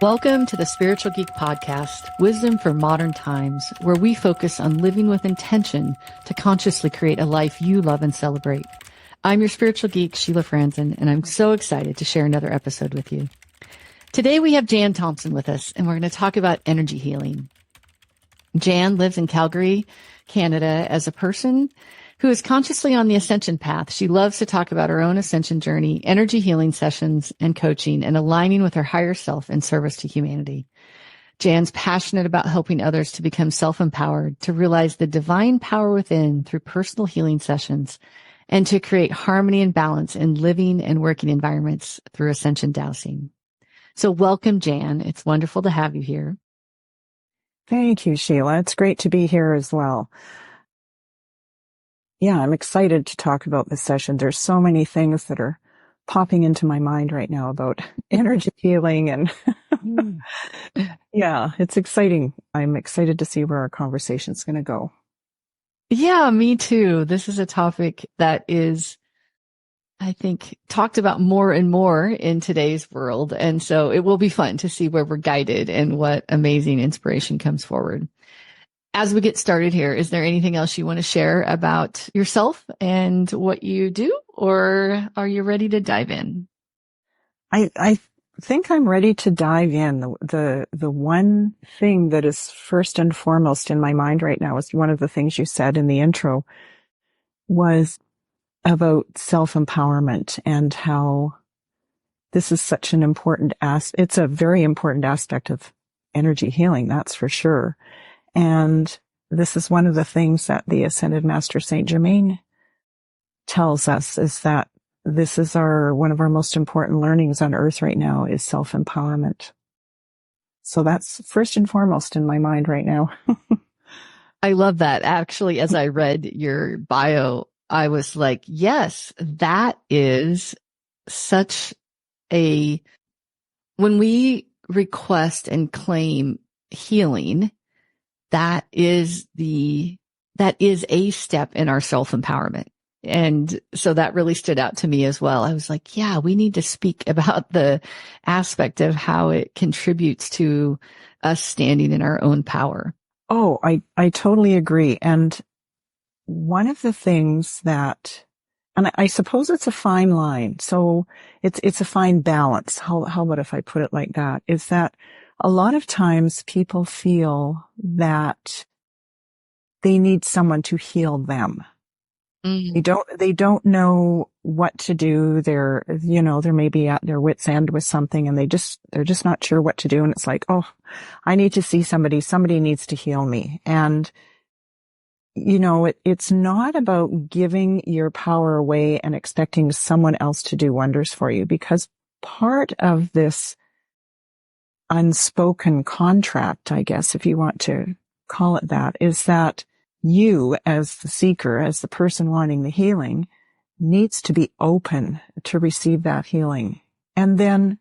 Welcome to the Spiritual Geek Podcast, wisdom for modern times, where we focus on living with intention to consciously create a life you love and celebrate. I'm your spiritual geek, Sheila Franzen, and I'm so excited to share another episode with you. Today we have Jan Thompson with us, and we're going to talk about energy healing. Jan lives in Calgary, Canada, as a person who is consciously on the ascension path. She loves to talk about her own ascension journey, energy healing sessions, and coaching, and aligning with her higher self in service to humanity. Jan's passionate about helping others to become self-empowered, to realize the divine power within through personal healing sessions, and to create harmony and balance in living and working environments through ascension dowsing. So welcome, Jan. It's wonderful to have you here. Thank you, Sheila. It's great to be here as well. Yeah, I'm excited to talk about this session. There's so many things that are popping into my mind right now about energy healing and yeah, it's exciting. I'm excited to see where our conversation's going to go. Yeah, me too. This is a topic that is, I think, talked about more and more in today's world. And so it will be fun to see where we're guided and what amazing inspiration comes forward. As we get started here, is there anything else you want to share about yourself and what you do, or are you ready to dive in? I think I'm ready to dive in. The one thing that is first and foremost in my mind right now is one of the things you said in the intro was about self-empowerment and how this is such an important it's a very important aspect of energy healing, that's for sure. And this is one of the things that the Ascended Master Saint Germain tells us, is that this is one of our most important learnings on earth right now is self-empowerment. So that's first and foremost in my mind right now. I love that. Actually, as I read your bio, I was like, yes, that is such when we request and claim healing, that is a step in our self-empowerment. And so that really stood out to me as well. I was like, yeah, we need to speak about the aspect of how it contributes to us standing in our own power. Oh, I totally agree. And one of the things that, and I suppose it's a fine line. So it's a fine balance. How about if I put it like that? Is that a lot of times people feel that they need someone to heal them. They don't know what to do. They're maybe at their wit's end with something and they're just not sure what to do. And it's like, oh, I need to see somebody needs to heal me. And, it's not about giving your power away and expecting someone else to do wonders for you, because part of this unspoken contract, I guess, if you want to call it that, is that you, as the seeker, as the person wanting the healing, needs to be open to receive that healing. And then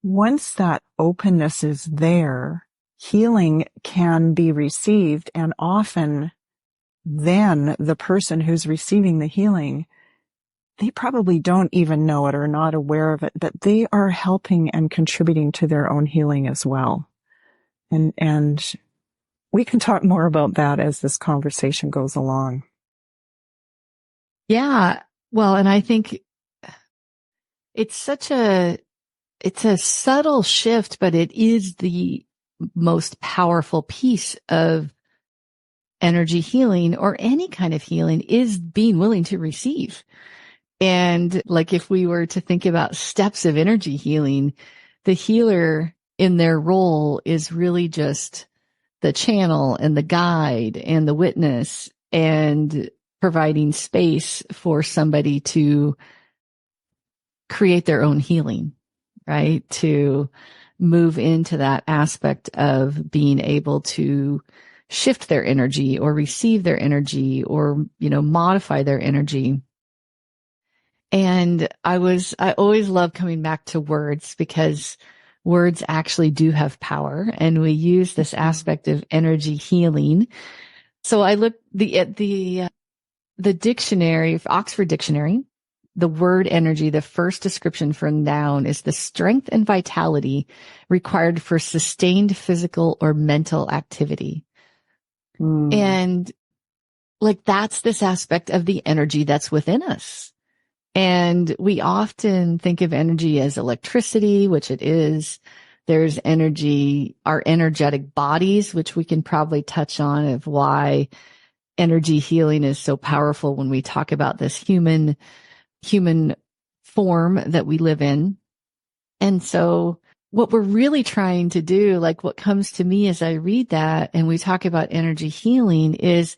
once that openness is there, healing can be received, and often then the person who's receiving the healing, they probably don't even know it or not aware of it, but they are helping and contributing to their own healing as well. And we can talk more about that as this conversation goes along. Yeah. Well, and I think it's a subtle shift, but it is the most powerful piece of energy healing, or any kind of healing, is being willing to receive. And like, if we were to think about steps of energy healing, the healer in their role is really just the channel and the guide and the witness, and providing space for somebody to create their own healing, right? To move into that aspect of being able to shift their energy or receive their energy or, modify their energy. And I always love coming back to words, because words actually do have power, and we use this aspect of energy healing. So I looked at the dictionary, Oxford Dictionary, the word energy, the first description for noun is the strength and vitality required for sustained physical or mental activity. And like, that's this aspect of the energy that's within us. And we often think of energy as electricity, which it is. There's energy, our energetic bodies, which we can probably touch on, of why energy healing is so powerful when we talk about this human form that we live in. And so what we're really trying to do, like what comes to me as I read that and we talk about energy healing, is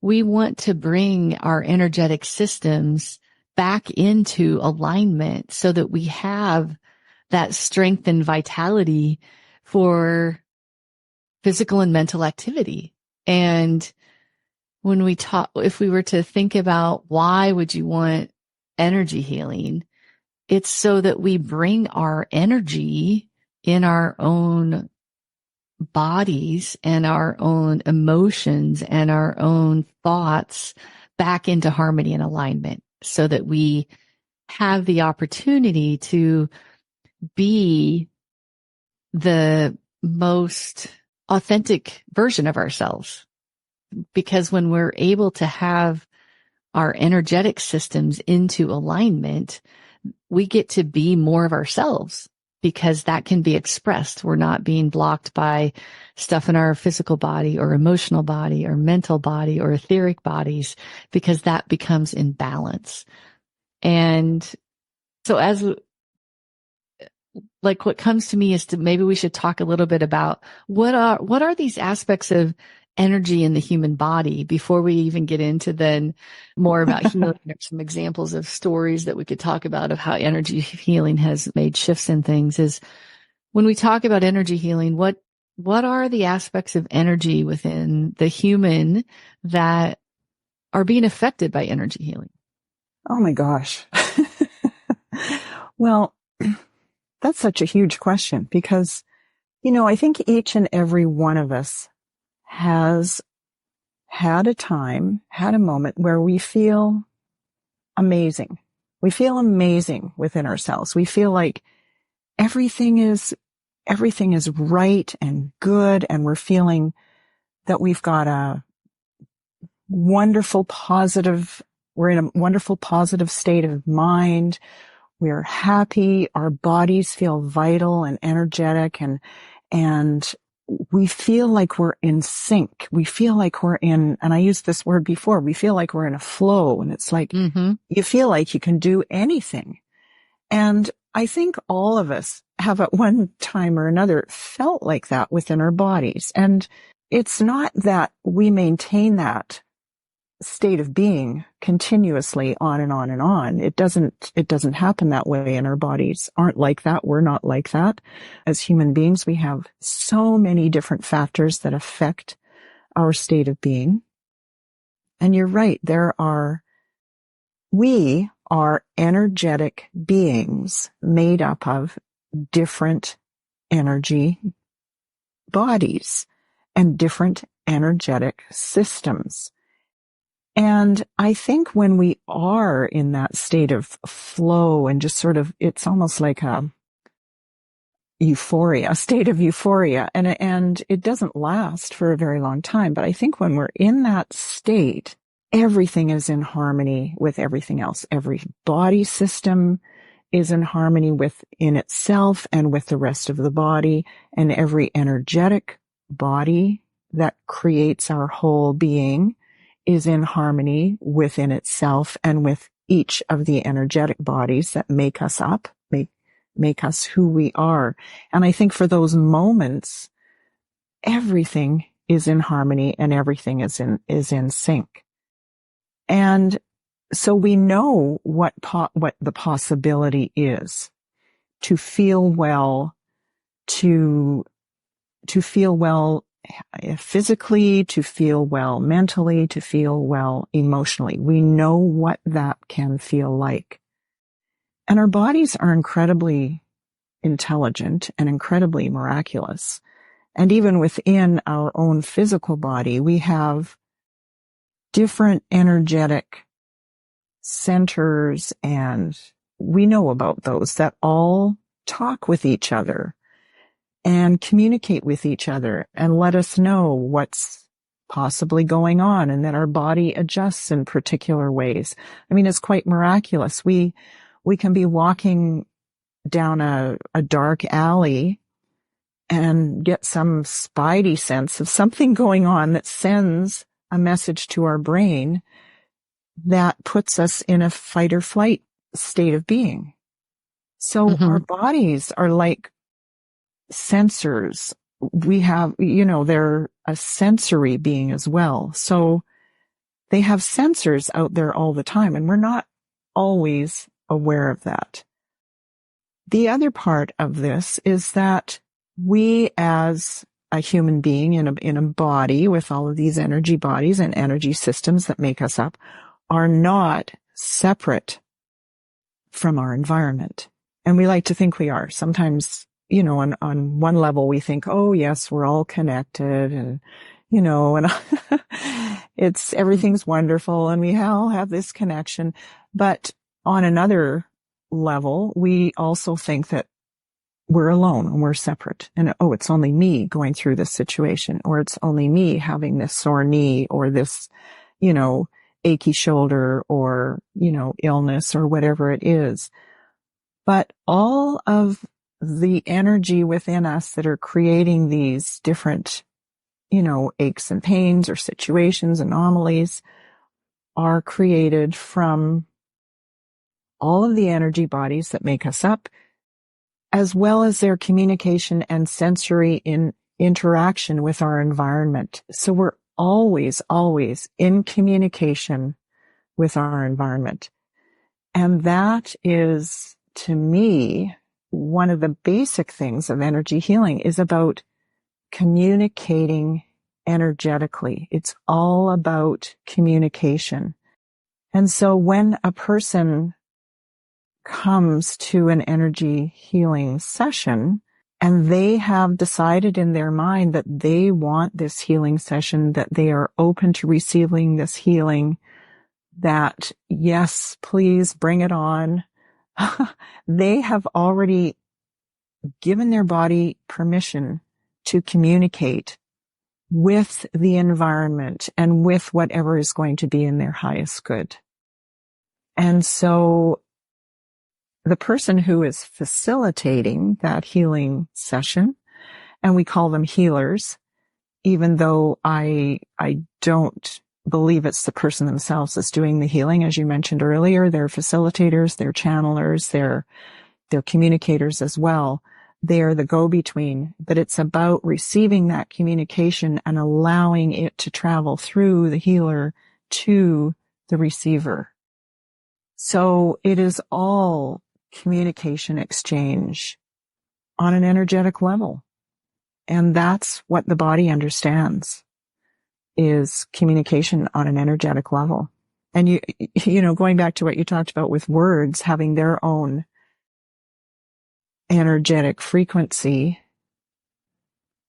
we want to bring our energetic systems back into alignment so that we have that strength and vitality for physical and mental activity. And when we talk, if we were to think about why would you want energy healing, it's so that we bring our energy in our own bodies and our own emotions and our own thoughts back into harmony and alignment, so that we have the opportunity to be the most authentic version of ourselves. Because when we're able to have our energetic systems into alignment, we get to be more of ourselves, because that can be expressed. We're not being blocked by stuff in our physical body or emotional body or mental body or etheric bodies, because that becomes in balance. And so what comes to me is maybe we should talk a little bit about what are these aspects of energy in the human body before we even get into then more about healing. There's some examples of stories that we could talk about of how energy healing has made shifts in things. Is when we talk about energy healing, what are the aspects of energy within the human that are being affected by energy healing? Oh my gosh. Well, that's such a huge question, because, I think each and every one of us has had a moment where we feel amazing. We feel amazing within ourselves. We feel like everything is right and good, and we're feeling that we've got we're in a wonderful positive state of mind. We're happy. Our bodies feel vital and energetic, and we feel like we're in sync. We feel like we're in, and I used this word before, we feel like we're in a flow, and it's like, you feel like you can do anything. And I think all of us have at one time or another felt like that within our bodies. And it's not that we maintain that state of being continuously on and on and on. It doesn't happen that way, and our bodies aren't like that. We're not like that. As human beings, we have so many different factors that affect our state of being. And you're right, we are energetic beings made up of different energy bodies and different energetic systems. And I think when we are in that state of flow and just sort of, it's almost like a state of euphoria, and it doesn't last for a very long time. But I think when we're in that state, everything is in harmony with everything else. Every body system is in harmony within itself and with the rest of the body, and every energetic body that creates our whole being is in harmony within itself and with each of the energetic bodies that make us up, make us who we are. And I think for those moments, everything is in harmony and everything is in sync. And so we know what the possibility is to feel well, to feel well physically, to feel well mentally, to feel well emotionally. We know what that can feel like. And our bodies are incredibly intelligent and incredibly miraculous. And even within our own physical body, we have different energetic centers, and we know about those that all talk with each other and communicate with each other and let us know what's possibly going on, and that our body adjusts in particular ways. I mean, it's quite miraculous. We can be walking down a dark alley and get some spidey sense of something going on that sends a message to our brain that puts us in a fight or flight state of being. So our bodies are like sensors. We have, they're a sensory being as well. So they have sensors out there all the time, and we're not always aware of that. The other part of this is that we, as a human being in a body with all of these energy bodies and energy systems that make us up, are not separate from our environment. And we like to think we are. Sometimes, on one level we think, oh yes, we're all connected, and, and everything's wonderful and we all have this connection. But on another level, we also think that we're alone and we're separate, and it's only me going through this situation, or it's only me having this sore knee, or this, achy shoulder, or, illness, or whatever it is. But all of the energy within us that are creating these different, aches and pains or situations, anomalies, are created from all of the energy bodies that make us up, as well as their communication and sensory interaction with our environment. So we're always, always in communication with our environment. And that is, to me, one of the basic things of energy healing is about communicating energetically. It's all about communication. And so when a person comes to an energy healing session and they have decided in their mind that they want this healing session, that they are open to receiving this healing, that yes, please bring it on, they have already given their body permission to communicate with the environment and with whatever is going to be in their highest good. And so the person who is facilitating that healing session, and we call them healers, even though I don't believe it's the person themselves that's doing the healing. As you mentioned earlier, they're facilitators, they're channelers, they're communicators as well. They're the go-between, but it's about receiving that communication and allowing it to travel through the healer to the receiver. So it is all communication exchange on an energetic level. And that's what the body understands, is communication on an energetic level. And you going back to what you talked about with words having their own energetic frequency,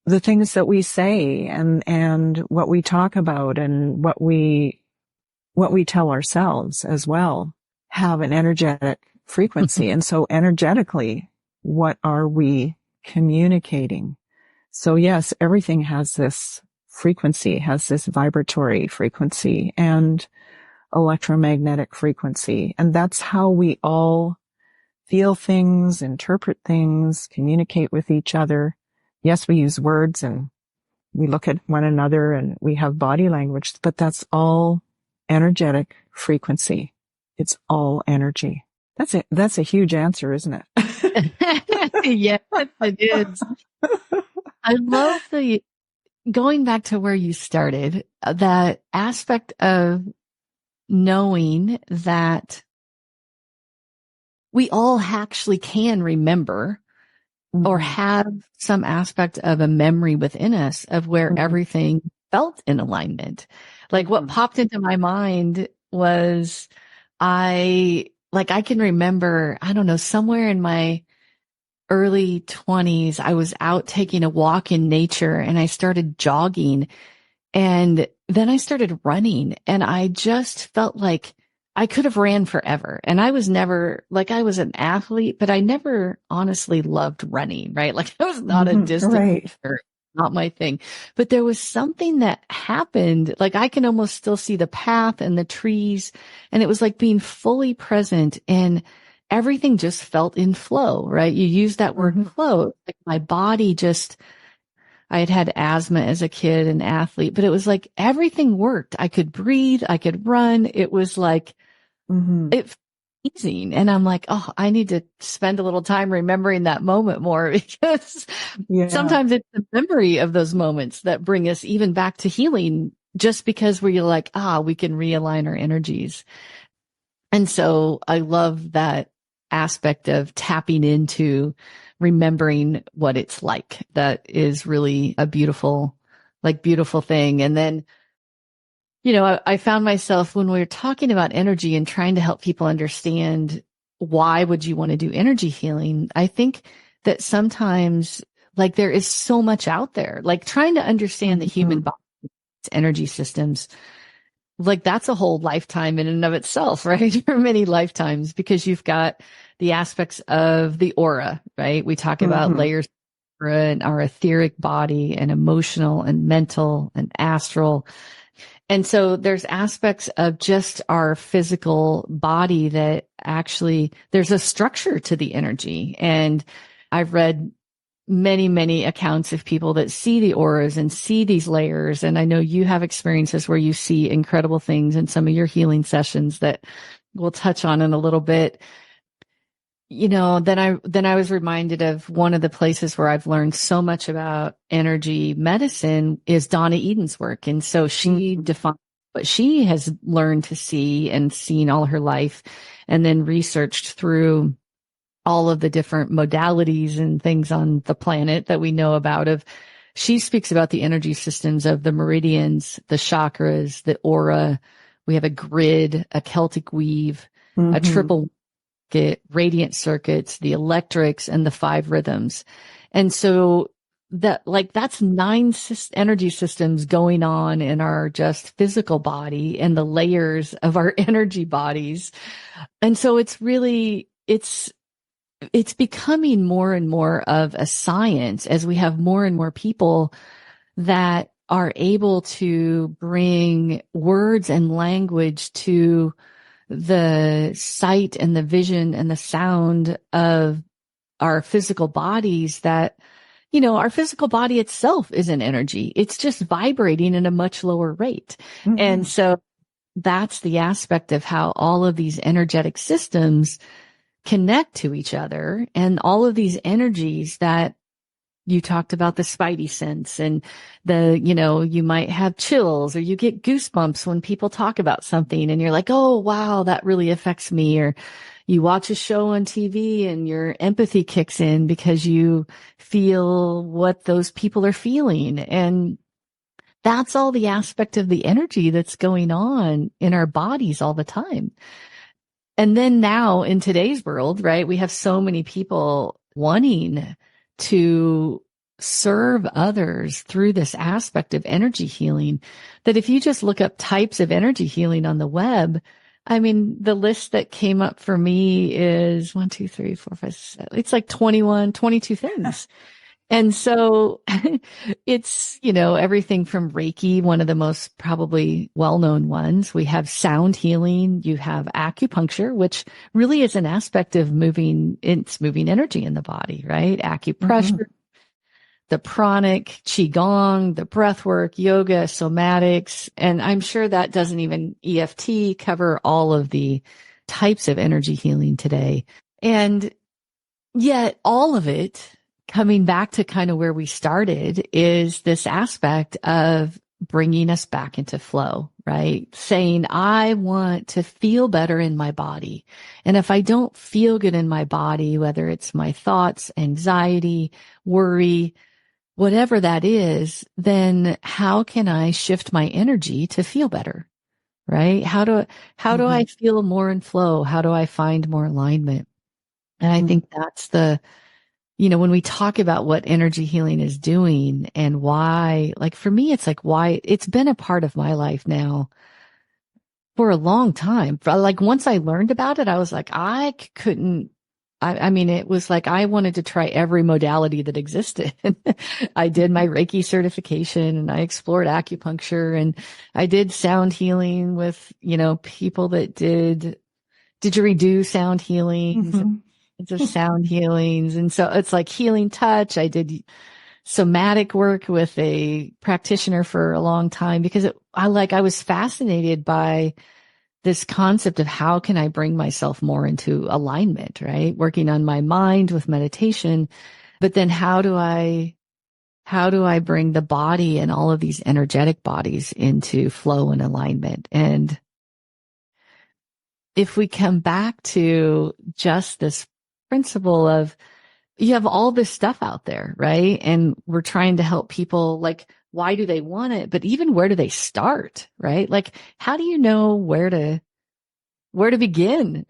the things that we say and what we talk about and what we tell ourselves as well have an energetic frequency. And so energetically, what are we communicating? So yes, everything has this frequency, has this vibratory frequency and electromagnetic frequency. And that's how we all feel things, interpret things, communicate with each other. Yes, we use words and we look at one another and we have body language, but that's all energetic frequency. It's all energy. That's it. That's a huge answer, isn't it? Yes, it is. I love going back to where you started, that aspect of knowing that we all actually can remember or have some aspect of a memory within us of where everything felt in alignment. Like what popped into my mind was I can remember, I don't know, somewhere in my early 20s, I was out taking a walk in nature and I started jogging, and then I started running, and I just felt like I could have ran forever. And I was never like, I was an athlete, but I never honestly loved running, right? Like I was not a distance Right. runner, not my thing, but there was something that happened. Like I can almost still see the path and the trees, and it was like being fully present, and everything just felt in flow, right? You use that word flow. Like my body just, I had had asthma as a kid and athlete, but it was like everything worked. I could breathe. I could run. It was like, it felt amazing. And I'm like, oh, I need to spend a little time remembering that moment more, because sometimes it's the memory of those moments that bring us even back to healing, just because we're like, we can realign our energies. And so I love that aspect of tapping into remembering what it's like. That is really a beautiful thing. And then, I found myself when we were talking about energy and trying to help people understand why would you want to do energy healing. I think that sometimes like there is so much out there, like trying to understand the human body's energy systems. Like that's a whole lifetime in and of itself, right? Or many lifetimes, because you've got the aspects of the aura, right? We talk about layers of aura and our etheric body and emotional and mental and astral. And so there's aspects of just our physical body that actually there's a structure to the energy. And I've read many, many accounts of people that see the auras and see these layers. And I know you have experiences where you see incredible things in some of your healing sessions that we'll touch on in a little bit. Then I was reminded of one of the places where I've learned so much about energy medicine is Donna Eden's work. And so she defined what she has learned to see and seen all her life, and then researched through all of the different modalities and things on the planet that we know about. She speaks about the energy systems of the meridians, the chakras, the aura. We have a grid, a Celtic weave, a triple radiant circuits, the electrics, and the 5 rhythms. And so that's 9 energy systems going on in our just physical body and the layers of our energy bodies. And so it's really, it's becoming more and more of a science as we have more and more people that are able to bring words and language to the sight and the vision and the sound of our physical bodies, that, our physical body itself is an energy. It's just vibrating at a much lower rate. And so that's the aspect of how all of these energetic systems connect to each other, and all of these energies that you talked about, the spidey sense, and you might have chills or you get goosebumps when people talk about something and you're like, oh, wow, that really affects me. Or you watch a show on TV and your empathy kicks in because you feel what those people are feeling. And that's all the aspect of the energy that's going on in our bodies all the time. And then now in today's world, right, we have so many people wanting to serve others through this aspect of energy healing, that if you just look up types of energy healing on the web, I mean, the list that came up for me is 1, 2, 3, 4, 5, 6, it's like 21, 22 things. And so it's, everything from Reiki, one of the most probably well-known ones. We have sound healing. You have acupuncture, which really is an aspect of moving energy in the body, right? Acupressure, the pranic, qigong, the breath work, yoga, somatics. And I'm sure that doesn't even EFT cover all of the types of energy healing today. And yet all of it, coming back to kind of where we started, is this aspect of bringing us back into flow, right? Saying, I want to feel better in my body. And if I don't feel good in my body, whether it's my thoughts, anxiety, worry, whatever that is, then how can I shift my energy to feel better, right? How do I feel more in flow? How do I find more alignment? And I think that's when we talk about what energy healing is doing and why, like for me, it's like why it's been a part of my life now for a long time. Like once I learned about it, I was like, I mean, it was like I wanted to try every modality that existed. I did my Reiki certification and I explored acupuncture and I did sound healing with, people that did didgeridoo sound healings, just sound healings. And so it's like healing touch. I did somatic work with a practitioner for a long time because I was fascinated by this concept of how can I bring myself more into alignment, right? Working on my mind with meditation, but then how do I bring the body and all of these energetic bodies into flow and alignment? And if we come back to just this principle of you have all this stuff out there, right? And we're trying to help people, like, why do they want it? But even where do they start, right? Like, how do you know where to begin?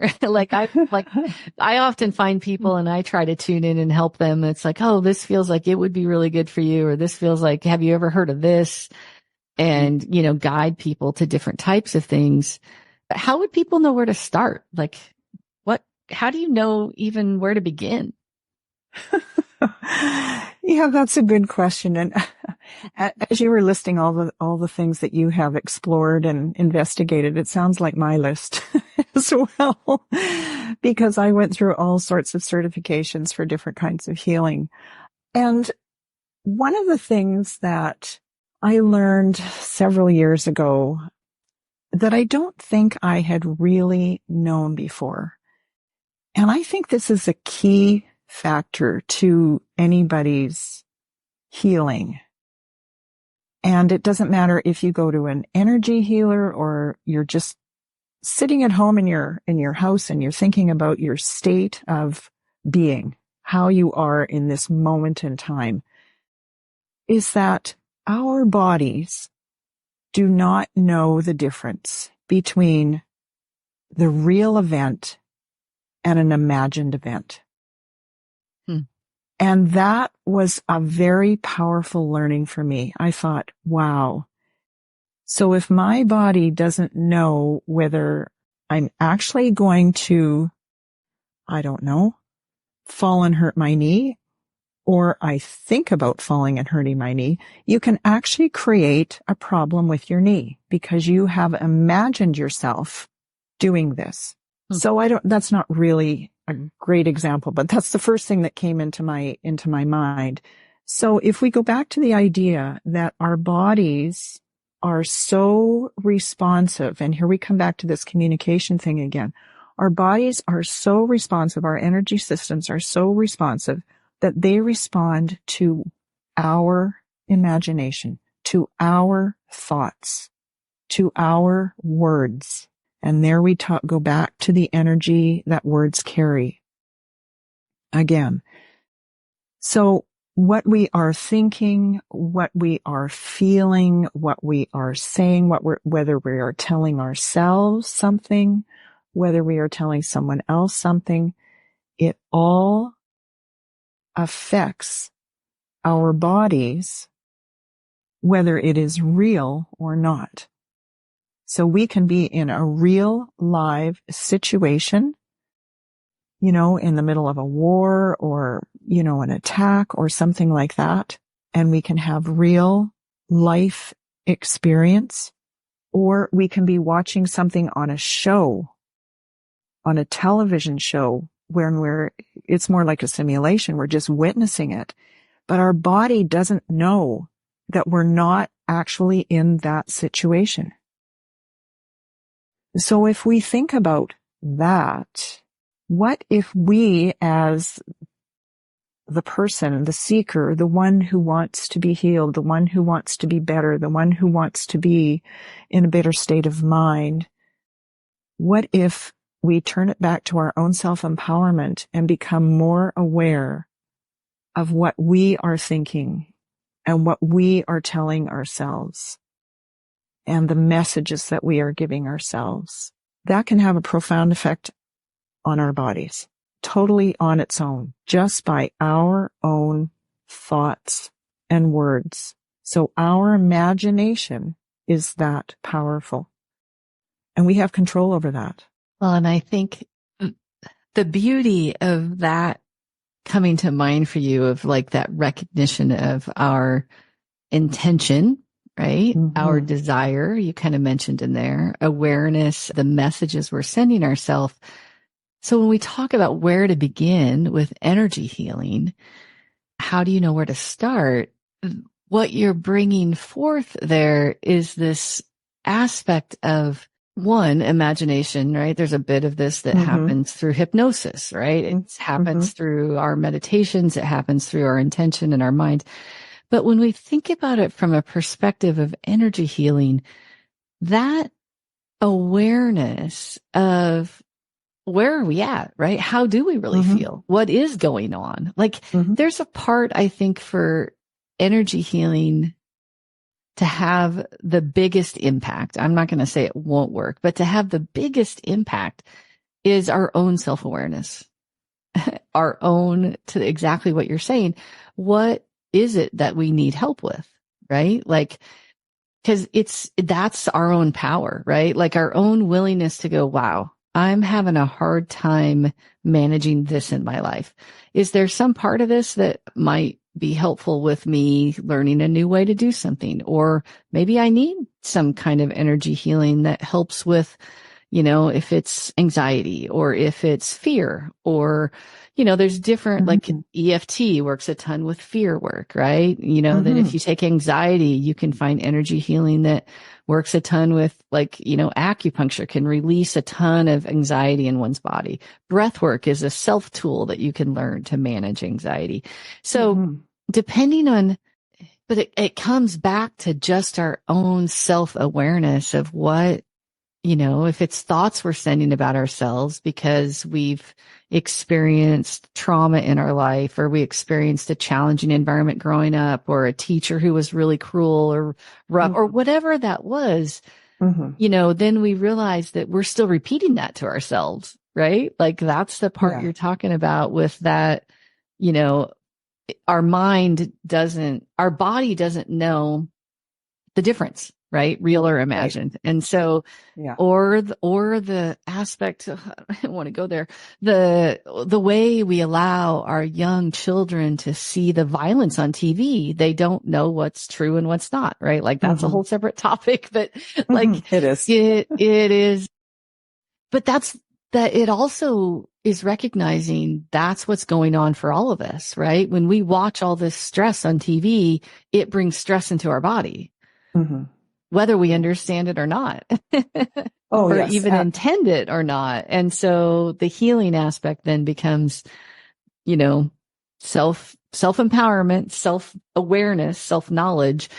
I often find people and I try to tune in and help them. It's like, oh, this feels like it would be really good for you. Or this feels like, have you ever heard of this? And, guide people to different types of things. But how would people know where to start? Like how do you know even where to begin? Yeah, that's a good question. And as you were listing all the things that you have explored and investigated, it sounds like my list as well, because I went through all sorts of certifications for different kinds of healing. And one of the things that I learned several years ago that I don't think I had really known before, and I think this is a key factor to anybody's healing. And it doesn't matter if you go to an energy healer or you're just sitting at home in your house and you're thinking about your state of being, how you are in this moment in time, is that our bodies do not know the difference between the real event and an imagined event. And that was a very powerful learning for me. I thought, wow. So if my body doesn't know whether I'm actually going to, I don't know, fall and hurt my knee, or I think about falling and hurting my knee, you can actually create a problem with your knee because you have imagined yourself doing this. So that's not really a great example, but that's the first thing that came into my mind. So if we go back to the idea that our bodies are so responsive, and here we come back to this communication thing again. Our bodies are so responsive, our energy systems are so responsive that they respond to our imagination, to our thoughts, to our words. And there we go back to the energy that words carry. Again. So what we are thinking, what we are feeling, what we are saying, whether we are telling ourselves something, whether we are telling someone else something, it all affects our bodies, whether it is real or not. So we can be in a real live situation, in the middle of a war or, an attack or something like that. And we can have real life experience, or we can be watching something on a show, on a television show where it's more like a simulation. We're just witnessing it, but our body doesn't know that we're not actually in that situation. So if we think about that, what if we, as the person, the seeker, the one who wants to be healed, the one who wants to be better, the one who wants to be in a better state of mind, what if we turn it back to our own self-empowerment and become more aware of what we are thinking and what we are telling ourselves and the messages that we are giving ourselves? That can have a profound effect on our bodies, totally on its own, just by our own thoughts and words. So our imagination is that powerful. And we have control over that. Well, and I think the beauty of that coming to mind for you, of like that recognition of our intention, right? Mm-hmm. Our desire, you kind of mentioned in there, awareness, the messages we're sending ourselves. So when we talk about where to begin with energy healing, how do you know where to start? What you're bringing forth there is this aspect of, one, imagination, right? There's a bit of this that happens through hypnosis, right? It happens through our meditations. It happens through our intention and our mind. But when we think about it from a perspective of energy healing, that awareness of where are we at, right? How do we really feel? What is going on? Like there's a part, I think, for energy healing to have the biggest impact. I'm not going to say it won't work, but to have the biggest impact is our own self-awareness, our own, to exactly what you're saying. What is it that we need help with, right? Like, cause that's our own power, right? Like our own willingness to go, wow, I'm having a hard time managing this in my life. Is there some part of this that might be helpful with me learning a new way to do something? Or maybe I need some kind of energy healing that helps with, if it's anxiety or if it's fear, or, there's different, like EFT works a ton with fear work, right? That if you take anxiety, you can find energy healing that works a ton with, like, acupuncture can release a ton of anxiety in one's body. Breath work is a self tool that you can learn to manage anxiety. So depending on, but it comes back to just our own self-awareness of what, if it's thoughts we're sending about ourselves because we've experienced trauma in our life, or we experienced a challenging environment growing up, or a teacher who was really cruel or rough, or whatever that was, then we realize that we're still repeating that to ourselves, right? Like that's the part you're talking about with that, our body doesn't know the difference, right? Real or imagined. Right. And so, or the aspect, I don't want to go there, the way we allow our young children to see the violence on TV, they don't know what's true and what's not, right? Like that's a whole separate topic, but like it is, it is, but that it also is recognizing that's what's going on for all of us, right? When we watch all this stress on TV, it brings stress into our body, whether we understand it or not, or even intend it or not. And so the healing aspect then becomes, self-empowerment, self-awareness, self-knowledge.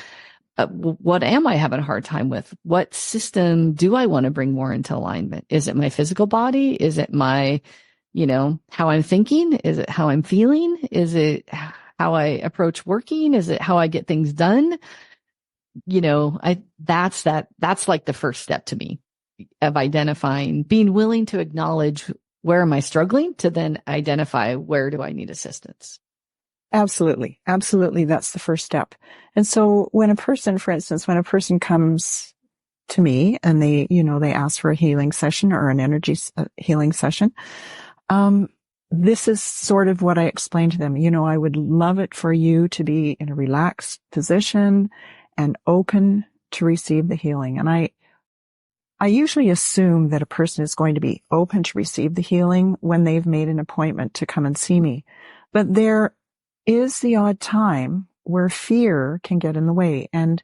What am I having a hard time with? What system do I want to bring more into alignment? Is it my physical body? Is it my, how I'm thinking? Is it how I'm feeling? Is it how I approach working? Is it how I get things done? That's like the first step to me of identifying, being willing to acknowledge where am I struggling, to then identify where do I need assistance. Absolutely. Absolutely. That's the first step. And so when a person, for instance, comes to me and they ask for a healing session or an energy healing session, this is sort of what I explain to them. I would love it for you to be in a relaxed position and open to receive the healing. And I usually assume that a person is going to be open to receive the healing when they've made an appointment to come and see me. But there is the odd time where fear can get in the way. And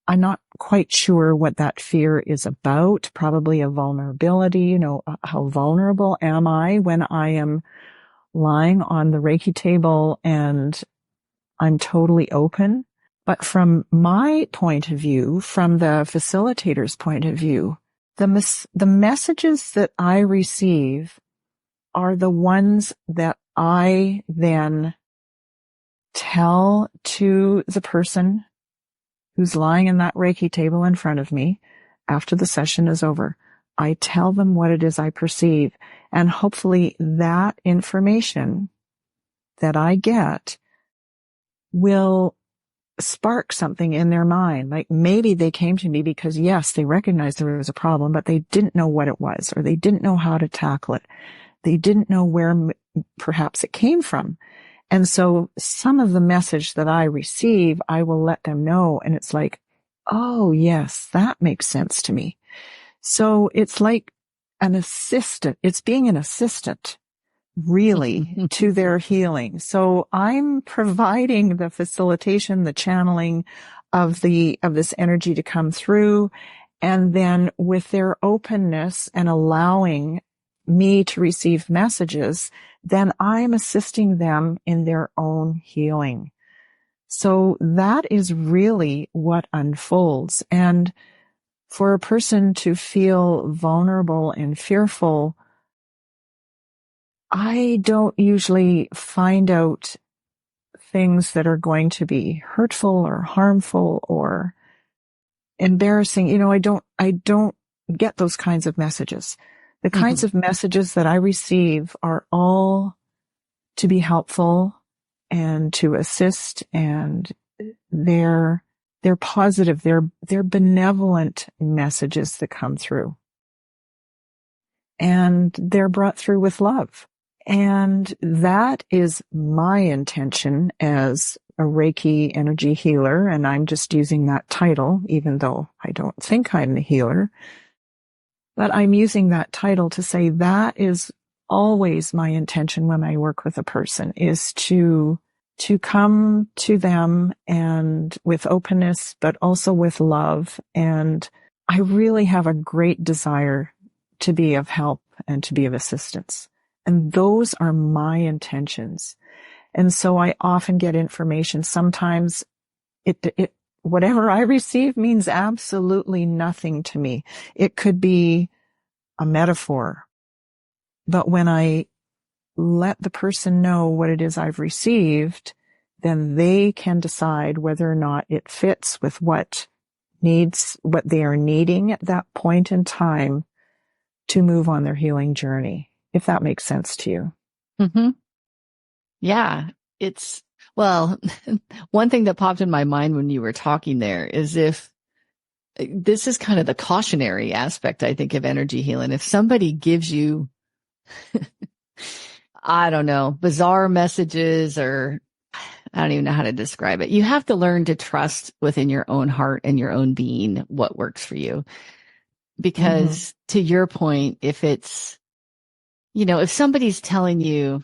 I'm not quite sure what that fear is about. Probably a vulnerability, how vulnerable am I when I am lying on the Reiki table and I'm totally open. But from my point of view, from the facilitator's point of view, the messages that I receive are the ones that I then tell to the person who's lying in that Reiki table in front of me after the session is over. I tell them what it is I perceive, and hopefully that information that I get will spark something in their mind. Like maybe they came to me because yes, they recognized there was a problem, but they didn't know what it was, or they didn't know how to tackle it. They didn't know where perhaps it came from. And so some of the message that I receive, I will let them know. And it's like, oh yes, that makes sense to me. So it's like an assistant. It's being an assistant really to their healing. So I'm providing the facilitation, the channeling of this energy to come through. And then with their openness and allowing me to receive messages, then I'm assisting them in their own healing. So that is really what unfolds. And for a person to feel vulnerable and fearful, I don't usually find out things that are going to be hurtful or harmful or embarrassing. You know, I don't get those kinds of messages. The kinds of messages that I receive are all to be helpful and to assist, and they're positive, they're benevolent messages that come through. And they're brought through with love. And that is my intention as a Reiki energy healer. And I'm just using that title, even though I don't think I'm a healer. But I'm using that title to say that is always my intention when I work with a person, is to come to them and with openness, but also with love. And I really have a great desire to be of help and to be of assistance. And those are my intentions. And so I often get information. Sometimes whatever I receive means absolutely nothing to me. It could be a metaphor. But when I let the person know what it is I've received, then they can decide whether or not it fits with what they are needing at that point in time to move on their healing journey, if that makes sense to you. Mm-hmm. Yeah, well, one thing that popped in my mind when you were talking there is if this is kind of the cautionary aspect, I think, of energy healing. If somebody gives you, I don't know, bizarre messages, or I don't even know how to describe it. You have to learn to trust within your own heart and your own being what works for you. Because to your point, if it's, if somebody's telling you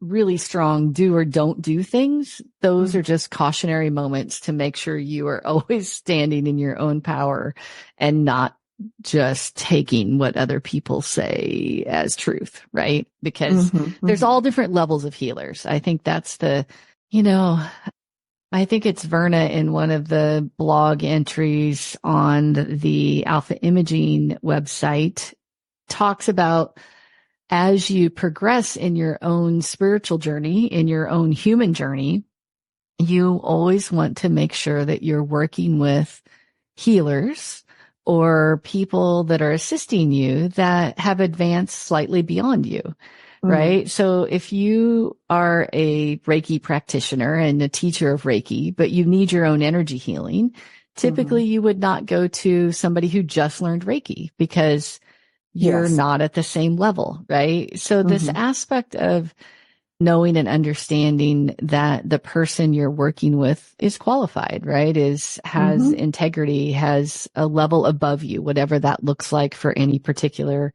really strong do or don't do things, those are just cautionary moments to make sure you are always standing in your own power and not just taking what other people say as truth, right? Because there's all different levels of healers. I think that's I think it's Verna in one of the blog entries on the Alpha Imaging website talks about, as you progress in your own spiritual journey, in your own human journey, you always want to make sure that you're working with healers or people that are assisting you that have advanced slightly beyond you. Right. So if you are a Reiki practitioner and a teacher of Reiki, but you need your own energy healing, typically you would not go to somebody who just learned Reiki because you're not at the same level. Right. So this aspect of knowing and understanding that the person you're working with is qualified, right? Has integrity, has a level above you, whatever that looks like for any particular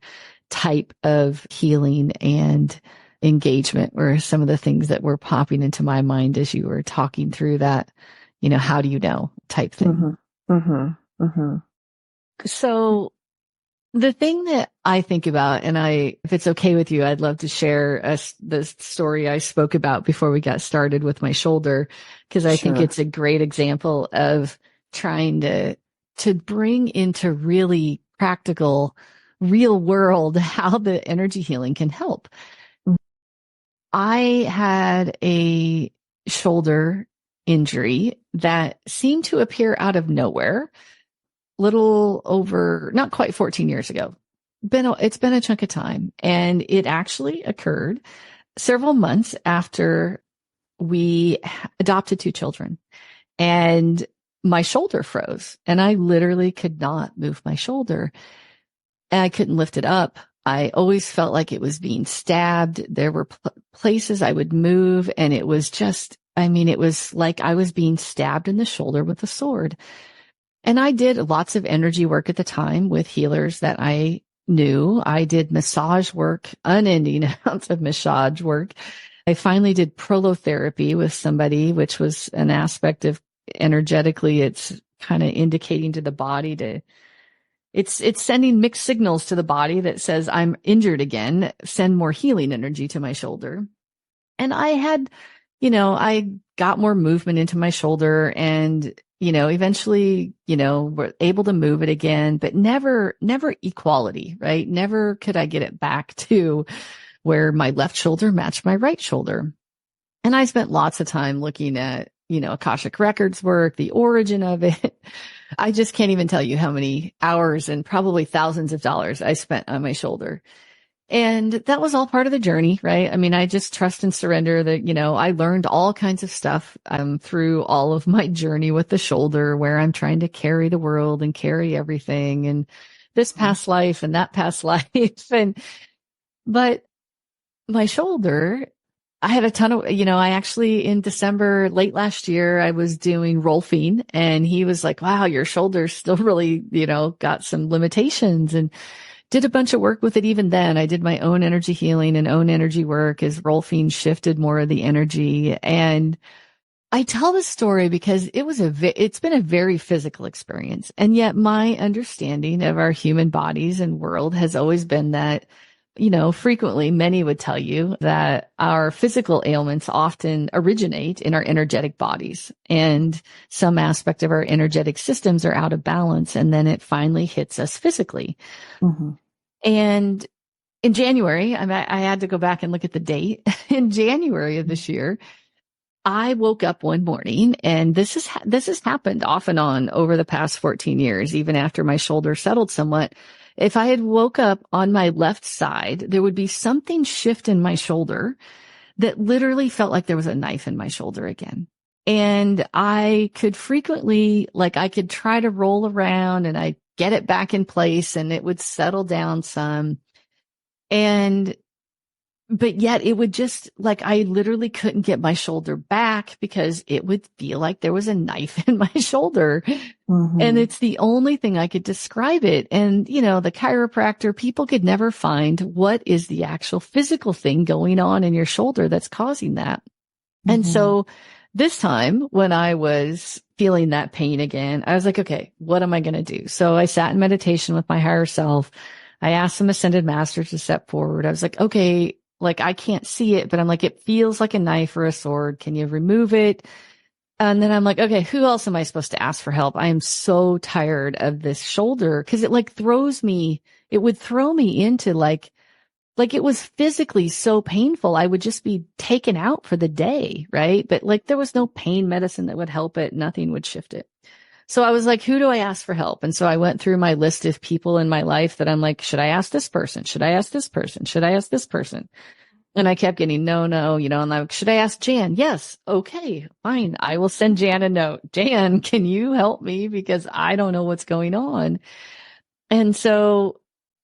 type of healing and engagement, were some of the things that were popping into my mind as you were talking through that, how do you know type thing. So the thing that I think about, and if it's okay with you, I'd love to share the story I spoke about before we got started with my shoulder, because I think it's a great example of trying to bring into really practical, real world how the energy healing can help. I had a shoulder injury that seemed to appear out of nowhere, little over, not quite 14 years ago. It's been a chunk of time. And it actually occurred several months after we adopted 2 children. and my shoulder froze, and I literally could not move my shoulder, and I couldn't lift it up. I always felt like it was being stabbed. There were places I would move, and it was just, it was like I was being stabbed in the shoulder with a sword. And I did lots of energy work at the time with healers that I knew. I did massage work, unending amounts of massage work. I finally did prolotherapy with somebody, which was an aspect of energetically, it's kind of indicating to the body it's sending mixed signals to the body that says, I'm injured again, send more healing energy to my shoulder. And I had, I got more movement into my shoulder, and, eventually, were able to move it again, but never equality, right? Never could I get it back to where my left shoulder matched my right shoulder. And I spent lots of time looking at, Akashic Records work, the origin of it. I just can't even tell you how many hours and probably thousands of dollars I spent on my shoulder. And that was all part of the journey, right? I just trust and surrender that, I learned all kinds of stuff through all of my journey with the shoulder, where I'm trying to carry the world and carry everything, and this past life and that past life. But my shoulder, I had a ton of, I actually in December, late last year, I was doing Rolfing, and he was like, wow, your shoulder's still really, got some limitations, and did a bunch of work with it. Even then, I did my own energy healing and own energy work as Rolfing shifted more of the energy. And I tell this story because it's been a very physical experience. And yet my understanding of our human bodies and world has always been that, frequently many would tell you that our physical ailments often originate in our energetic bodies, and some aspect of our energetic systems are out of balance, and then it finally hits us physically. Mm-hmm. And in January, I had to go back and look at the date. In January of this year, I woke up one morning, and this has happened off and on over the past 14 years, even after my shoulder settled somewhat. If I had woke up on my left side, there would be something shift in my shoulder that literally felt like there was a knife in my shoulder again. And I could frequently, I could try to roll around and I get it back in place and it would settle down some. But yet it would just, I literally couldn't get my shoulder back because it would feel like there was a knife in my shoulder. Mm-hmm. And it's the only thing I could describe it. And, the chiropractor, people could never find what is the actual physical thing going on in your shoulder that's causing that. Mm-hmm. And so this time when I was feeling that pain again, I was like, okay, what am I going to do? So I sat in meditation with my higher self. I asked some ascended masters to step forward. I was like, okay, I can't see it, but I'm like, it feels like a knife or a sword. Can you remove it? And then I'm like, okay, who else am I supposed to ask for help? I am so tired of this shoulder, because it it would throw me into it was physically so painful. I would just be taken out for the day, right? But there was no pain medicine that would help it. Nothing would shift it. So I was like, who do I ask for help? And so I went through my list of people in my life that I'm like, should I ask this person? Should I ask this person? Should I ask this person? And I kept getting no, and I'm like, should I ask Jan? Yes. Okay, fine. I will send Jan a note. Jan, can you help me? Because I don't know what's going on. And so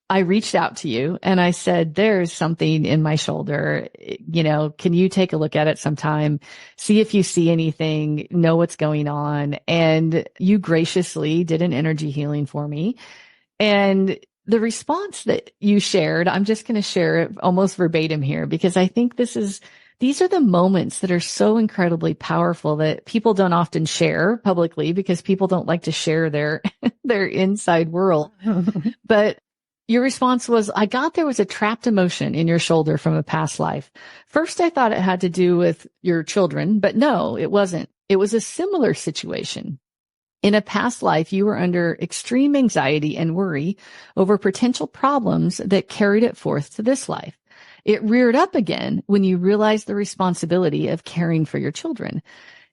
I reached out to you and I said, there's something in my shoulder, can you take a look at it sometime? See if you see anything, know what's going on. And you graciously did an energy healing for me. And the response that you shared, I'm just going to share it almost verbatim here, because I think these are the moments that are so incredibly powerful that people don't often share publicly, because people don't like to share their inside world. But your response was, I got there was a trapped emotion in your shoulder from a past life. First, I thought it had to do with your children, but no, it wasn't. It was a similar situation. In a past life, you were under extreme anxiety and worry over potential problems that carried it forth to this life. It reared up again when you realized the responsibility of caring for your children.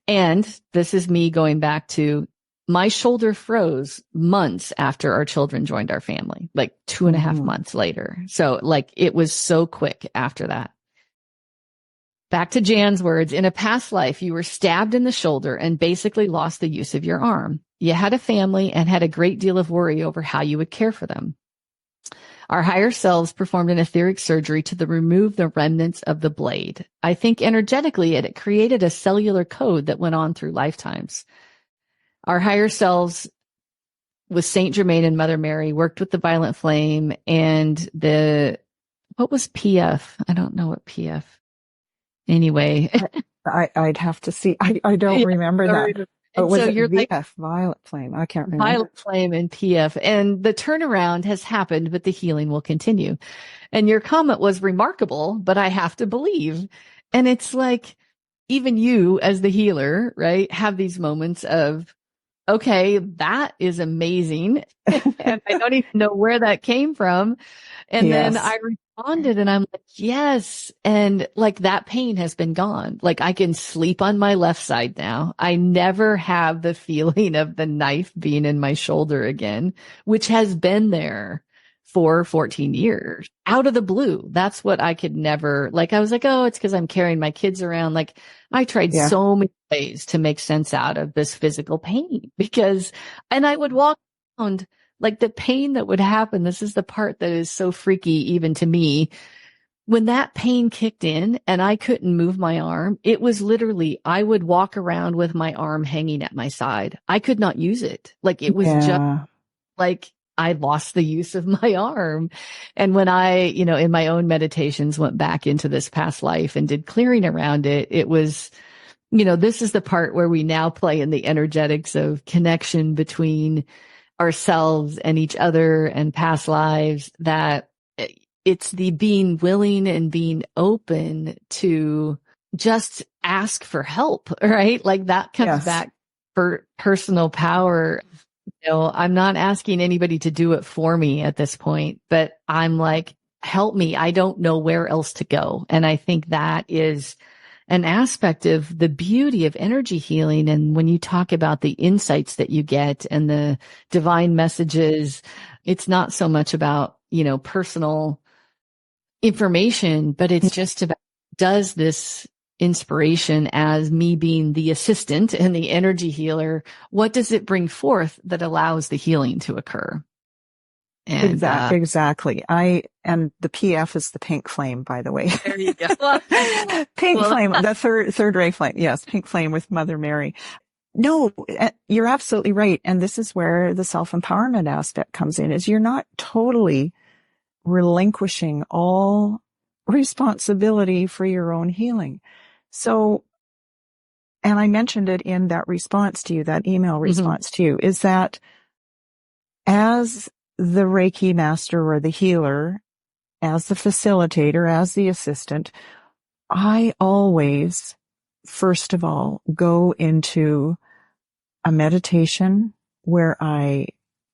And this is me going back to my shoulder froze months after our children joined our family, 2.5 months later. So it was so quick after that. Back to Jan's words, in a past life, you were stabbed in the shoulder and basically lost the use of your arm. You had a family and had a great deal of worry over how you would care for them. Our higher selves performed an etheric surgery to remove the remnants of the blade. I think energetically it created a cellular code that went on through lifetimes. Our higher selves with Saint Germain and Mother Mary worked with the violet flame and what was PF? I don't know what PF. Anyway. I'd have to see. I don't remember that. Oh, was it VF, violet flame? I can't remember. Violet flame and PF. And the turnaround has happened, but the healing will continue. And your comment was remarkable, but I have to believe. And it's like, even you as the healer, right, have these moments of, okay, that is amazing. And I don't even know where that came from. And then I responded and I'm like, yes. And like that pain has been gone. Like I can sleep on my left side now. I never have the feeling of the knife being in my shoulder again, which has been there for 14 years out of the blue. That's what I could never, like, I was like, oh, it's because I'm carrying my kids around. Like I tried so many ways to make sense out of this physical pain and I would walk around like the pain that would happen. This is the part that is so freaky even to me. When that pain kicked in and I couldn't move my arm, it was literally, I would walk around with my arm hanging at my side. I could not use it. Like it was just like I lost the use of my arm. And when I, in my own meditations went back into this past life and did clearing around it, it was, this is the part where we now play in the energetics of connection between ourselves and each other and past lives, that it's the being willing and being open to just ask for help, right? Like that comes back for personal power. I'm not asking anybody to do it for me at this point, but I'm like, help me. I don't know where else to go. And I think that is an aspect of the beauty of energy healing. And when you talk about the insights that you get and the divine messages, it's not so much about, personal information, but it's just about, does this inspiration as me being the assistant and the energy healer, what does it bring forth that allows the healing to occur? And, exactly. And the PF is the pink flame, by the way. There you go. Pink flame, the third ray flame. Yes, pink flame with Mother Mary. No, you're absolutely right. And this is where the self-empowerment aspect comes in, is you're not totally relinquishing all responsibility for your own healing. So, and I mentioned it in that response to you, that email response to you, is that as the Reiki master or the healer, as the facilitator, as the assistant, I always, first of all, go into a meditation where I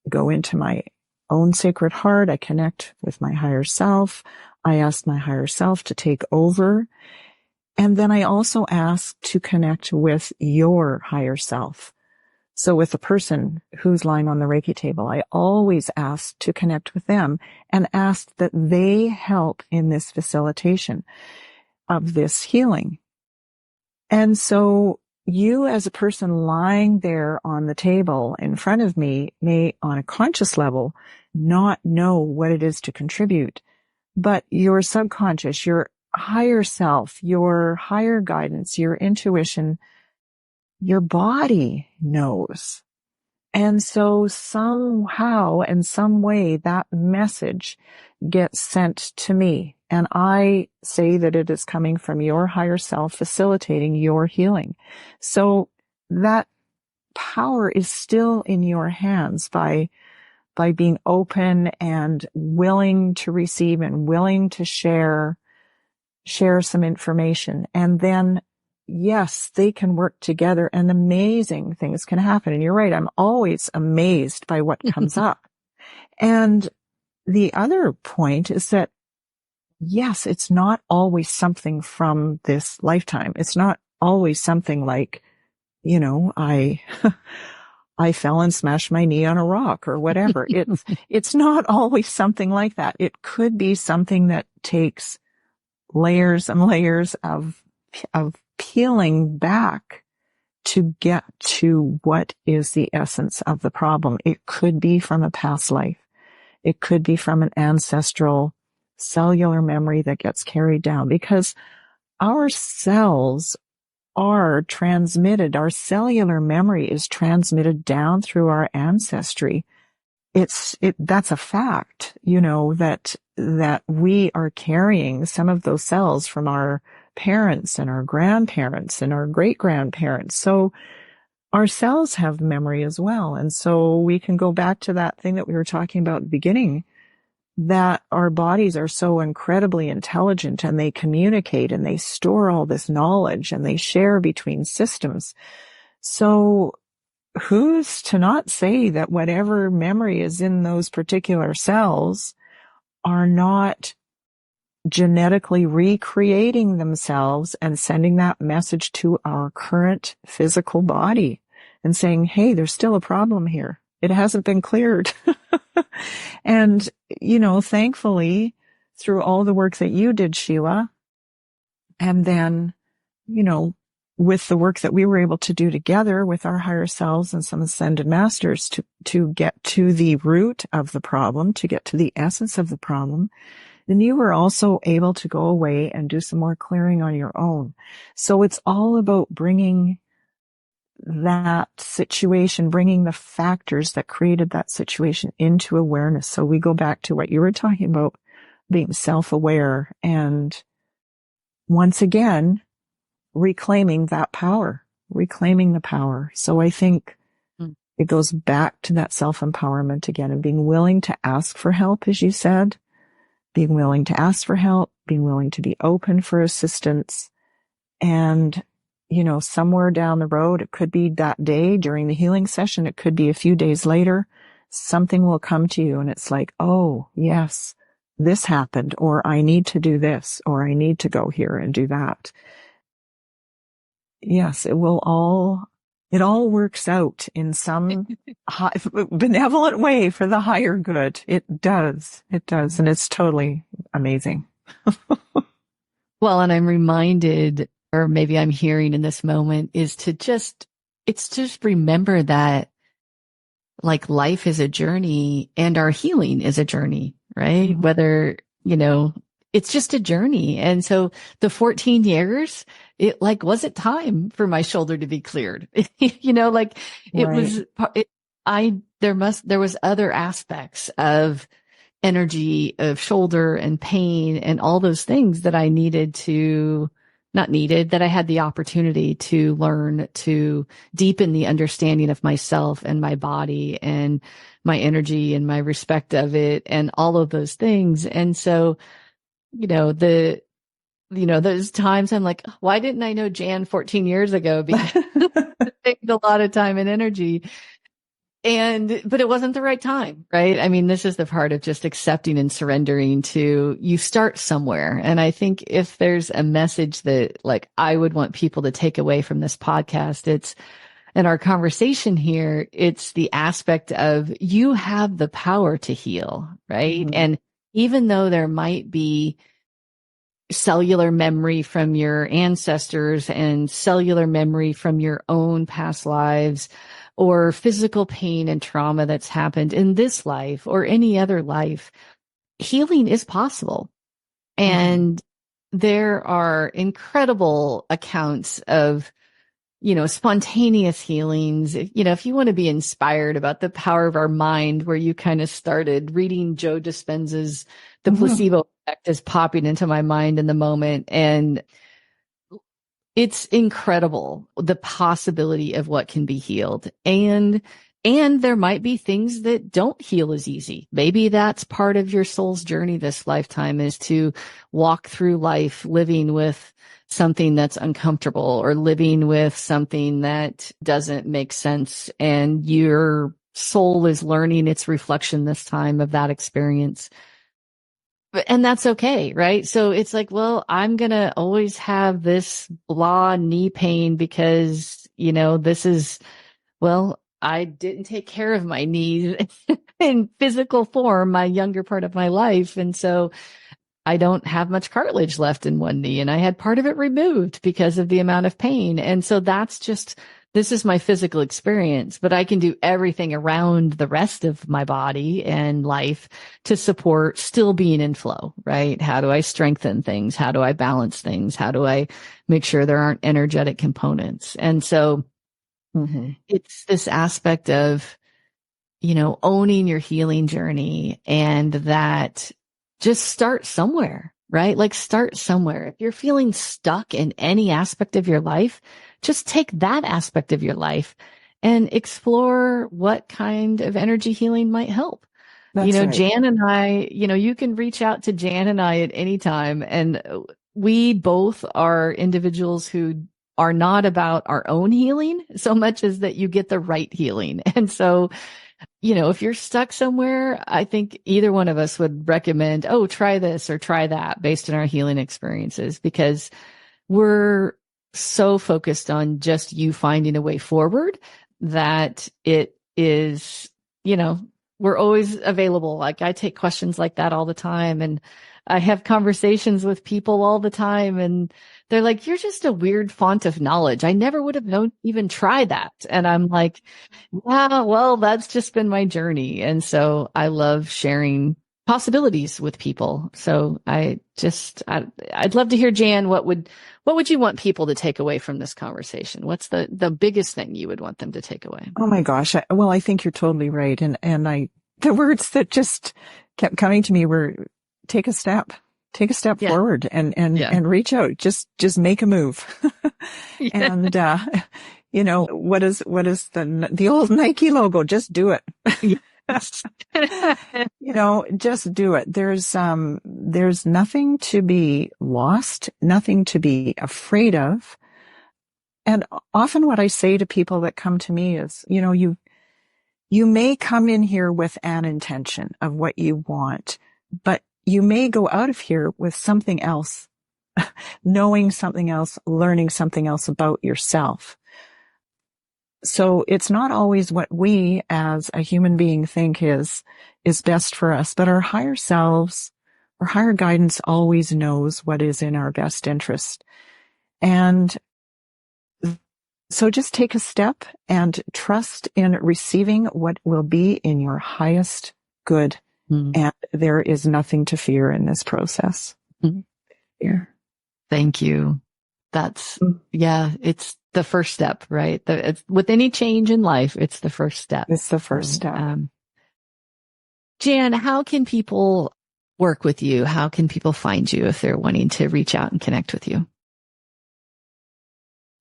go into my own sacred heart. I connect with my higher self. I ask my higher self to take over. And then I also ask to connect with your higher self. So with the person who's lying on the Reiki table, I always ask to connect with them and ask that they help in this facilitation of this healing. And so you as a person lying there on the table in front of me may, on a conscious level, not know what it is to contribute, but your subconscious, your higher self, your higher guidance, your intuition, your body knows. And so somehow and some way that message gets sent to me. And I say that it is coming from your higher self facilitating your healing. So that power is still in your hands by being open and willing to receive and willing to share some information. And then, yes, they can work together and amazing things can happen. And you're right. I'm always amazed by what comes up. And the other point is that, yes, it's not always something from this lifetime. It's not always something like, I fell and smashed my knee on a rock or whatever. It's not always something like that. It could be something that takes layers and layers of of peeling back to get to what is the essence of the problem. It could be from a past life. It could be from an ancestral cellular memory that gets carried down, because our cells are transmitted. Our cellular memory is transmitted down through our ancestry. That's a fact, that we are carrying some of those cells from our parents and our grandparents and our great grandparents. So our cells have memory as well. And so we can go back to that thing that we were talking about at the beginning, that our bodies are so incredibly intelligent, and they communicate and they store all this knowledge and they share between systems. So who's to not say that whatever memory is in those particular cells are not genetically recreating themselves and sending that message to our current physical body and saying, hey, there's still a problem here. It hasn't been cleared. And, thankfully, through all the work that you did, Sheila, and then, with the work that we were able to do together with our higher selves and some ascended masters to get to the root of the problem, to get to the essence of the problem, then you were also able to go away and do some more clearing on your own. So it's all about bringing that situation, bringing the factors that created that situation into awareness. So we go back to what you were talking about, being self-aware, and once again, reclaiming that power, reclaiming the power. So I think it goes back to that self-empowerment again, and being willing to ask for help, as you said, being willing to ask for help, being willing to be open for assistance. And, somewhere down the road, it could be that day during the healing session, it could be a few days later, something will come to you and it's like, oh, yes, this happened, or I need to do this, or I need to go here and do that. Yes, it all works out in some benevolent way for the higher good. It does. And it's totally amazing. Well, and I'm reminded, or maybe I'm hearing in this moment, is to just remember that, like, life is a journey and our healing is a journey, right? Mm-hmm. Whether, it's just a journey. And so the 14 years, wasn't time for my shoulder to be cleared. It right. There was other aspects of energy, of shoulder and pain and all those things that I that I had the opportunity to learn, to deepen the understanding of myself and my body and my energy and my respect of it and all of those things. And so, those times I'm like, why didn't I know Jan 14 years ago? Because it takes a lot of time and energy. But it wasn't the right time, right? I mean, this is the part of just accepting and surrendering to, you start somewhere. And I think if there's a message that, I would want people to take away from this podcast, in our conversation here, it's the aspect of, you have the power to heal, right? Mm-hmm. And even though there might be cellular memory from your ancestors and cellular memory from your own past lives, or physical pain and trauma that's happened in this life or any other life, healing is possible. And there are incredible accounts of, spontaneous healings. If you want to be inspired about the power of our mind, where you kind of started reading Joe Dispenza's The Placebo Effect is popping into my mind in the moment. And it's incredible, the possibility of what can be healed. And there might be things that don't heal as easy. Maybe that's part of your soul's journey this lifetime, is to walk through life living with something that's uncomfortable, or living with something that doesn't make sense. And your soul is learning its reflection this time of that experience. And that's okay, right? So it's like, well, I'm going to always have this blah knee pain because, I didn't take care of my knees in physical form, my younger part of my life. And so I don't have much cartilage left in one knee, and I had part of it removed because of the amount of pain. And so this is my physical experience, but I can do everything around the rest of my body and life to support still being in flow, right? How do I strengthen things? How do I balance things? How do I make sure there aren't energetic components? And so it's this aspect of, owning your healing journey, and that just start somewhere, right? Like start somewhere. If you're feeling stuck in any aspect of your life, just take that aspect of your life and explore what kind of energy healing might help. That's right. Jan and I, you can reach out to Jan and I at any time. And we both are individuals who are not about our own healing so much as that you get the right healing. And so, if you're stuck somewhere, I think either one of us would recommend, try this or try that based on our healing experiences, because we're so focused on just you finding a way forward that it is, we're always available. Like I take questions like that all the time, and I have conversations with people all the time, and they're like, you're just a weird font of knowledge. I never would have known even try that. And I'm like, yeah, well, that's just been my journey. And so I love sharing possibilities with people. So I'd love to hear, Jan, what would you want people to take away from this conversation? What's the biggest thing you would want them to take away? Oh my gosh. I think you're totally right. And the words that just kept coming to me were take a step forward and reach out. Just make a move. And, what is the old Nike logo? Just do it. Yes. Just do it. There's nothing to be lost, nothing to be afraid of. And often what I say to people that come to me is, you may come in here with an intention of what you want, but you may go out of here with something else, knowing something else, learning something else about yourself. So it's not always what we as a human being think is best for us, but our higher selves, our higher guidance always knows what is in our best interest. And so just take a step and trust in receiving what will be in your highest good. And there is nothing to fear in this process. Fear. Thank you. That's, it's the first step, right? With any change in life, it's the first step. It's the first step. Jan, how can people work with you? How can people find you if they're wanting to reach out and connect with you?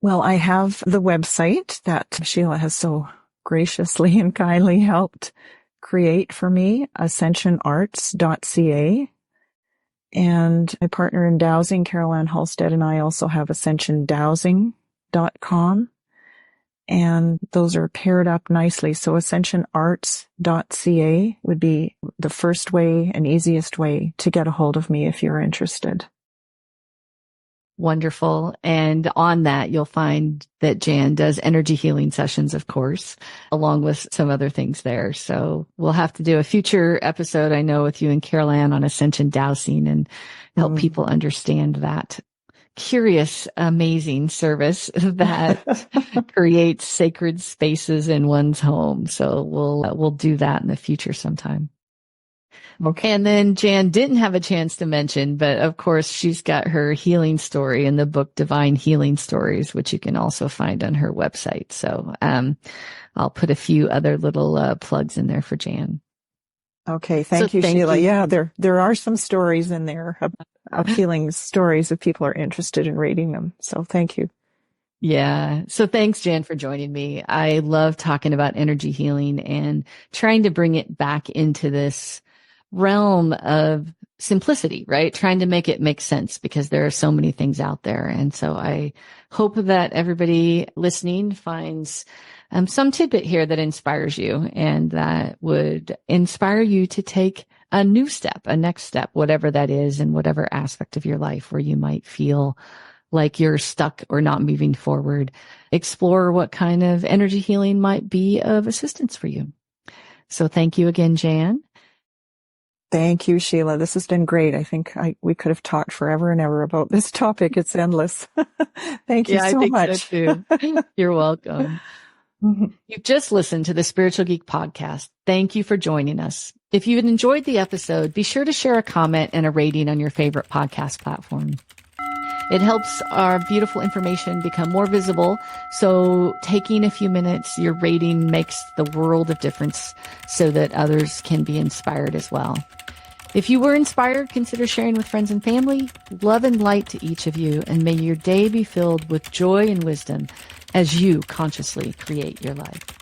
Well, I have the website that Sheila has so graciously and kindly helped create for me, ascensionarts.ca. And my partner in dowsing, Carol Ann Halstead, and I also have ascentiondowsing.com. And those are paired up nicely. So ascensionarts.ca would be the first way and easiest way to get a hold of me if you're interested. Wonderful. And on that, you'll find that Jan does energy healing sessions, of course, along with some other things there. So we'll have to do a future episode, I know, with you and Carol Ann on ascension dowsing and help people understand that curious, amazing service that creates sacred spaces in one's home. So we'll do that in the future sometime. Okay. And then Jan didn't have a chance to mention, but of course she's got her healing story in the book, Divine Healing Stories, which you can also find on her website. So, I'll put a few other little, plugs in there for Jan. Okay. Thank you, Sheila. Yeah, there are some stories in there of healing stories if people are interested in reading them. So thank you. Yeah. So thanks, Jan, for joining me. I love talking about energy healing and trying to bring it back into this realm of simplicity, right? Trying to make it make sense because there are so many things out there. And so I hope that everybody listening finds some tidbit here that inspires you and that would inspire you to take a new step, a next step, whatever that is, in whatever aspect of your life where you might feel like you're stuck or not moving forward. Explore what kind of energy healing might be of assistance for you. So thank you again, Jan. Thank you, Sheila. This has been great. I think we could have talked forever and ever about this topic. It's endless. Thank you I so think much. so too. You're welcome. You've just listened to the Spiritual Geek Podcast. Thank you for joining us. If you enjoyed the episode, be sure to share a comment and a rating on your favorite podcast platform. It helps our beautiful information become more visible. So taking a few minutes, your rating makes the world of difference so that others can be inspired as well. If you were inspired, consider sharing with friends and family. Love and light to each of you, and may your day be filled with joy and wisdom as you consciously create your life.